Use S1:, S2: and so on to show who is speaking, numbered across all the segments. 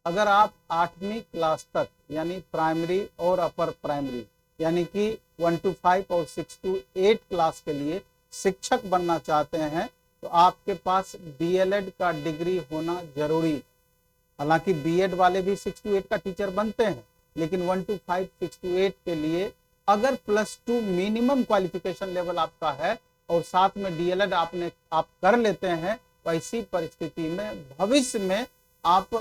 S1: अगर आप 8वीं क्लास तक यानी प्राइमरी और अपर प्राइमरी यानी कि 1 to 5 और 6 to 8 क्लास के लिए शिक्षक बनना चाहते हैं तो आपके पास डीएलएड का डिग्री होना जरूरी। हालांकि बीएड वाले भी 6 to 8 का टीचर बनते हैं, लेकिन 1 to 5 6 to 8 के लिए अगर +2 मिनिमम क्वालिफिकेशन लेवल आपका है और साथ में डीएलएड आप कर लेते हैं तो ऐसी परिस्थिति में भविष्य में आप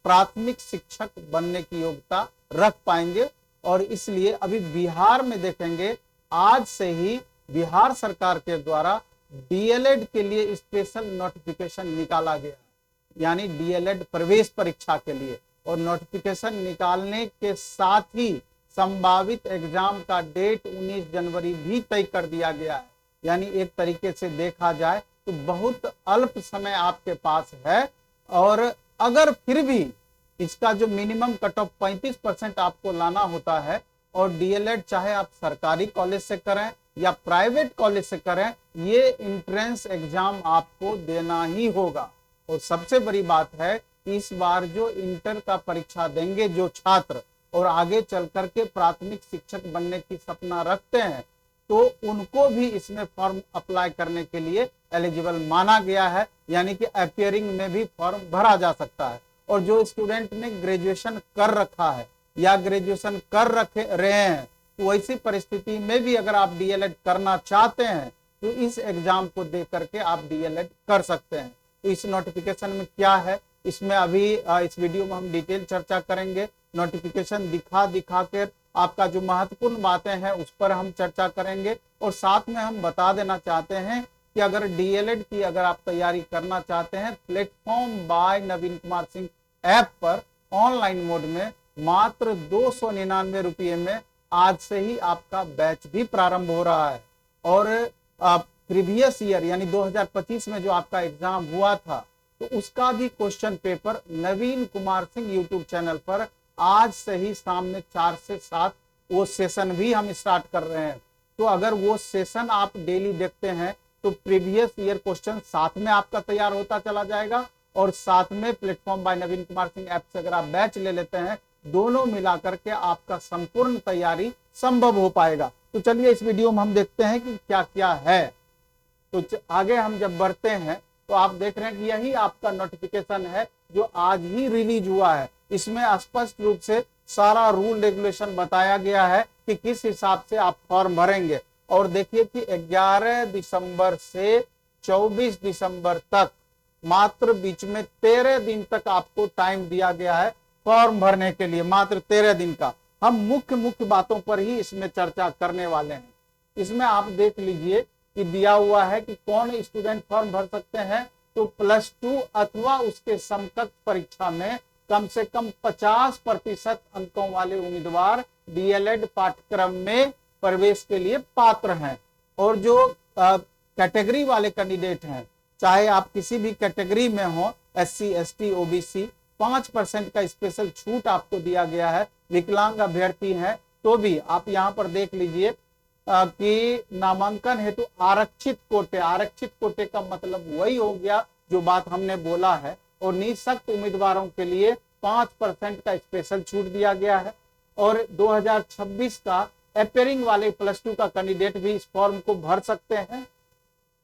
S1: प्राथमिक शिक्षक बनने की योग्यता रख पाएंगे। और इसलिए अभी बिहार में देखेंगे, आज से ही बिहार सरकार के द्वारा डीएलएड के लिए स्पेशल नोटिफिकेशन निकाला गया, यानी डीएलएड प्रवेश परीक्षा के लिए। और नोटिफिकेशन निकालने के साथ ही संभावित एग्जाम का डेट 19 जनवरी भी तय कर दिया गया है। यानी एक तरीके से देखा जाए तो बहुत अल्प समय आपके पास है। और अगर फिर भी इसका जो मिनिमम कट ऑफ 35% आपको लाना होता है और डीएलएड चाहे आप सरकारी कॉलेज से करें या प्राइवेट कॉलेज से करें, ये एंट्रेंस एग्जाम आपको देना ही होगा। और सबसे बड़ी बात है कि इस बार जो इंटर का परीक्षा देंगे जो छात्र और आगे चल करके प्राथमिक शिक्षक बनने की सपना रखते हैं, तो उनको भी इसमें फॉर्म अप्लाई करने के लिए एलिजिबल माना गया है। यानी कि अपियरिंग में भी फॉर्म भरा जा सकता है। और जो स्टूडेंट ने ग्रेजुएशन कर रखा है या ग्रेजुएशन कर रहे हैं, तो ऐसी परिस्थिति में भी अगर आप डीएलएड करना चाहते हैं तो इस एग्जाम को दे करके आप डीएलएड कर सकते हैं। तो इस नोटिफिकेशन में क्या है, इसमें अभी इस वीडियो में हम डिटेल चर्चा करेंगे। नोटिफिकेशन दिखा कर आपका जो महत्वपूर्ण बातें हैं उस पर हम चर्चा करेंगे। और साथ में हम बता देना चाहते हैं कि अगर डीएलएड की अगर आप तैयारी करना चाहते हैं, प्लेटफॉर्म बाय नवीन कुमार सिंह ऐप पर ऑनलाइन मोड में मात्र 299 रुपये में आज से ही आपका बैच भी प्रारंभ हो रहा है। और प्रीवियस ईयर यानी 2025 में जो आपका एग्जाम हुआ था, तो उसका भी क्वेश्चन पेपर नवीन कुमार सिंह यूट्यूब चैनल पर आज से ही शाम में 4 से 7 वो सेशन भी हम स्टार्ट कर रहे हैं। तो अगर वो सेशन आप डेली देखते हैं तो प्रीवियस ईयर क्वेश्चन साथ में आपका तैयार होता चला जाएगा। और साथ में प्लेटफॉर्म बाय नवीन कुमार सिंह ऐप से अगर आप बैच ले लेते हैं, दोनों मिलाकर के आपका संपूर्ण तैयारी संभव हो पाएगा। तो चलिए इस वीडियो में हम देखते हैं कि क्या क्या है। तो आगे हम जब बढ़ते हैं तो आप देख रहे हैं कि यही आपका नोटिफिकेशन है जो आज ही रिलीज हुआ है। इसमें स्पष्ट रूप से सारा रूल रेगुलेशन बताया गया है कि किस हिसाब से आप फॉर्म भरेंगे। और देखिए कि 11 दिसंबर से 24 दिसंबर तक मात्र बीच में 13 दिन तक आपको टाइम दिया गया है फॉर्म भरने के लिए, मात्र 13 दिन का। हम मुख्य बातों पर ही इसमें चर्चा करने वाले हैं। इसमें आप देख लीजिए कि दिया हुआ है कि कौन स्टूडेंट फॉर्म भर सकते हैं। तो +2 अथवा उसके समकक्ष परीक्षा में कम से कम 50% अंकों वाले उम्मीदवार डीएलएड पाठ्यक्रम में प्रवेश के लिए पात्र हैं। और जो कैटेगरी वाले कैंडिडेट हैं, चाहे आप किसी भी कैटेगरी में हो, SC ST OBC, 5% का स्पेशल छूट आपको दिया गया है। विकलांग अभ्यर्थी हैं तो भी आप यहाँ पर देख लीजिए कि नामांकन हेतु आरक्षित कोटे का मतलब वही हो गया जो बात हमने बोला है। और निःशक्त उम्मीदवारों के लिए 5% का स्पेशल छूट दिया गया है। और 2026 का अपेयरिंग वाले +2 का कैंडिडेट भी इस फॉर्म को भर सकते हैं।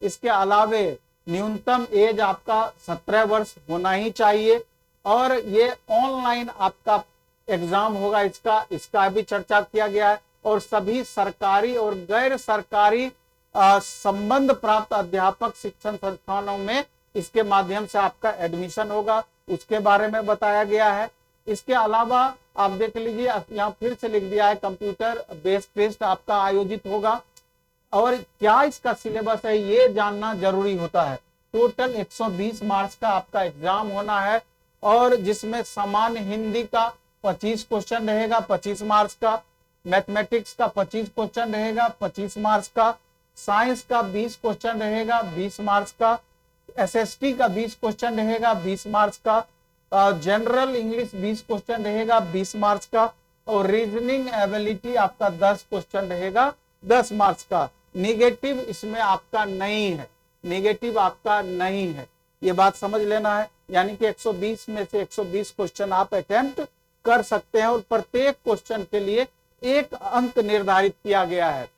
S1: इसके अलावे न्यूनतम एज आपका 17 वर्ष होना ही चाहिए। और ये ऑनलाइन आपका एग्जाम होगा, इसका भी चर्चा किया गया है। और सभी सरकारी और गैर सरकारी संबंध प्राप्त अध्यापक शिक्षण संस्थानों में इसके माध्यम से आपका एडमिशन होगा, उसके बारे में बताया गया है। इसके अलावा आप देख लीजिए, यहाँ फिर से लिख दिया है कंप्यूटर बेस्ड टेस्ट आपका आयोजित होगा। और क्या इसका सिलेबस है ये जानना जरूरी होता है। टोटल 120 मार्क्स का आपका एग्जाम होना है। और जिसमें सामान्य हिंदी का 25 क्वेश्चन रहेगा 25 मार्क्स का, मैथमेटिक्स का 25 क्वेश्चन रहेगा 25 मार्क्स का, साइंस का 20 क्वेश्चन रहेगा 20 मार्क्स का, SST का 20 क्वेश्चन रहेगा 20 मार्क्स का, जनरल इंग्लिश 20 क्वेश्चन रहेगा 20 मार्क्स का, और रीजनिंग एबिलिटी आपका 10 क्वेश्चन रहेगा 10 मार्क्स का। निगेटिव इसमें आपका नहीं है, ये बात समझ लेना है। यानी कि 120 में से 120 क्वेश्चन आप अटेम्प्ट कर सकते हैं और प्रत्येक क्वेश्चन के लिए 1 अंक निर्धारित किया गया है।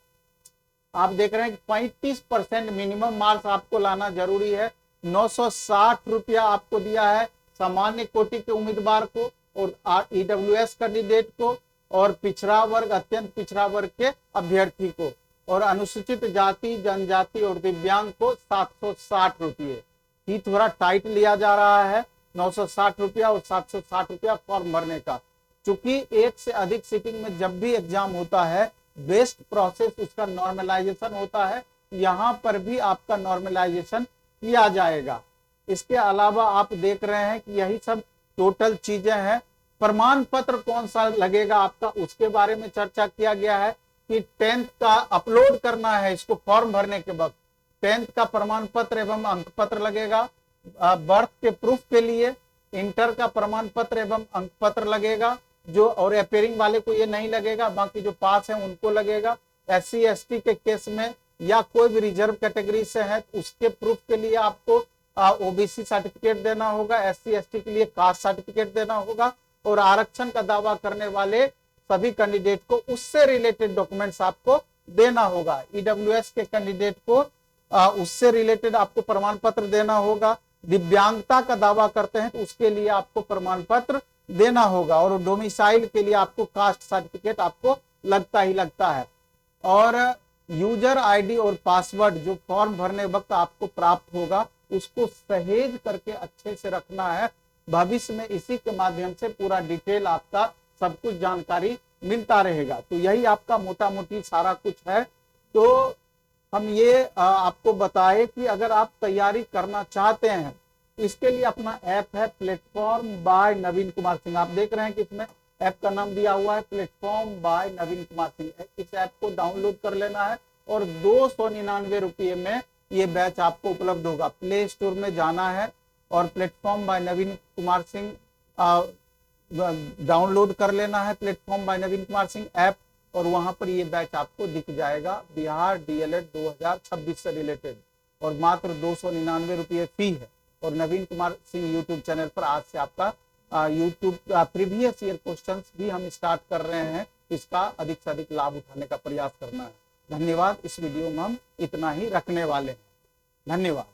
S1: आप देख रहे हैं कि 35% मिनिमम मार्क्स आपको लाना जरूरी है। 960 रुपया आपको दिया है सामान्य कोटि के उम्मीदवार को और ईडब्ल्यूएस कैंडिडेट को और पिछड़ा वर्ग, अत्यंत पिछड़ा वर्ग के अभ्यर्थी को, और अनुसूचित जाति, जनजाति और दिव्यांग को 760 रुपये। ही थोड़ा टाइट लिया जा रहा है, 960 रुपया और 760 रुपया फॉर्म भरने का। चूंकि एक से अधिक सीटिंग में जब भी एग्जाम होता है बेस्ट प्रोसेस उसका नॉर्मलाइजेशन होता है, यहाँ पर भी आपका नॉर्मलाइजेशन किया जाएगा। इसके अलावा आप देख रहे हैं कि यही सब टोटल चीजें हैं। प्रमाण पत्र कौन सा लगेगा आपका, उसके बारे में चर्चा किया गया है कि 10th का अपलोड करना है इसको फॉर्म भरने के वक्त। 10th का प्रमाण पत्र एवं अंक पत्र लगेगा। बर्थ के प्रूफ के लिए इंटर का प्रमाण पत्र एवं अंक पत्र लगेगा, जो और अपेयरिंग वाले को ये नहीं लगेगा, बाकी जो पास है उनको लगेगा। SC ST के केस में या कोई भी रिजर्व कैटेगरी से है उसके प्रूफ के लिए आपको OBC सर्टिफिकेट देना होगा, SC ST के लिए कास्ट सर्टिफिकेट देना होगा, और आरक्षण का दावा करने वाले सभी कैंडिडेट को उससे रिलेटेड डॉक्यूमेंट्स आपको देना होगा। ईडब्ल्यूएस के कैंडिडेट को उससे रिलेटेड आपको प्रमाण पत्र देना होगा। दिव्यांगता का दावा करते हैं तो उसके लिए आपको प्रमाण पत्र देना होगा, और डोमिसाइल के लिए आपको कास्ट सर्टिफिकेट आपको लगता ही लगता है। और यूजर आईडी और पासवर्ड जो फॉर्म भरने वक्त आपको प्राप्त होगा उसको सहेज करके अच्छे से रखना है। भविष्य में इसी के माध्यम से पूरा डिटेल आपका सब कुछ जानकारी मिलता रहेगा। तो यही आपका मोटा मोटी सारा कुछ है। तो हम ये आपको बताए कि अगर आप तैयारी करना चाहते हैं तो इसके लिए अपना ऐप है प्लेटफॉर्म बाय नवीन कुमार सिंह। आप देख रहे हैं कि इसमें ऐप का नाम दिया हुआ है प्लेटफॉर्म बाय नवीन कुमार सिंह। इस ऐप को डाउनलोड कर लेना है और 299 रुपये में ये बैच आपको उपलब्ध होगा। प्ले स्टोर में जाना है और प्लेटफॉर्म बाय नवीन कुमार सिंह डाउनलोड कर लेना है, प्लेटफॉर्म बाय नवीन कुमार सिंह ऐप, और वहां पर ये बैच आपको दिख जाएगा बिहार DLED 2026 से रिलेटेड, और मात्र 299 रुपये फी है। और नवीन कुमार सिंह यूट्यूब चैनल पर आज से आपका यूट्यूब प्रीवियस ईयर क्वेश्चंस भी हम स्टार्ट कर रहे हैं। इसका अधिक से अधिक लाभ उठाने का प्रयास करना है। धन्यवाद। इस वीडियो में हम इतना ही रखने वाले हैं। धन्यवाद।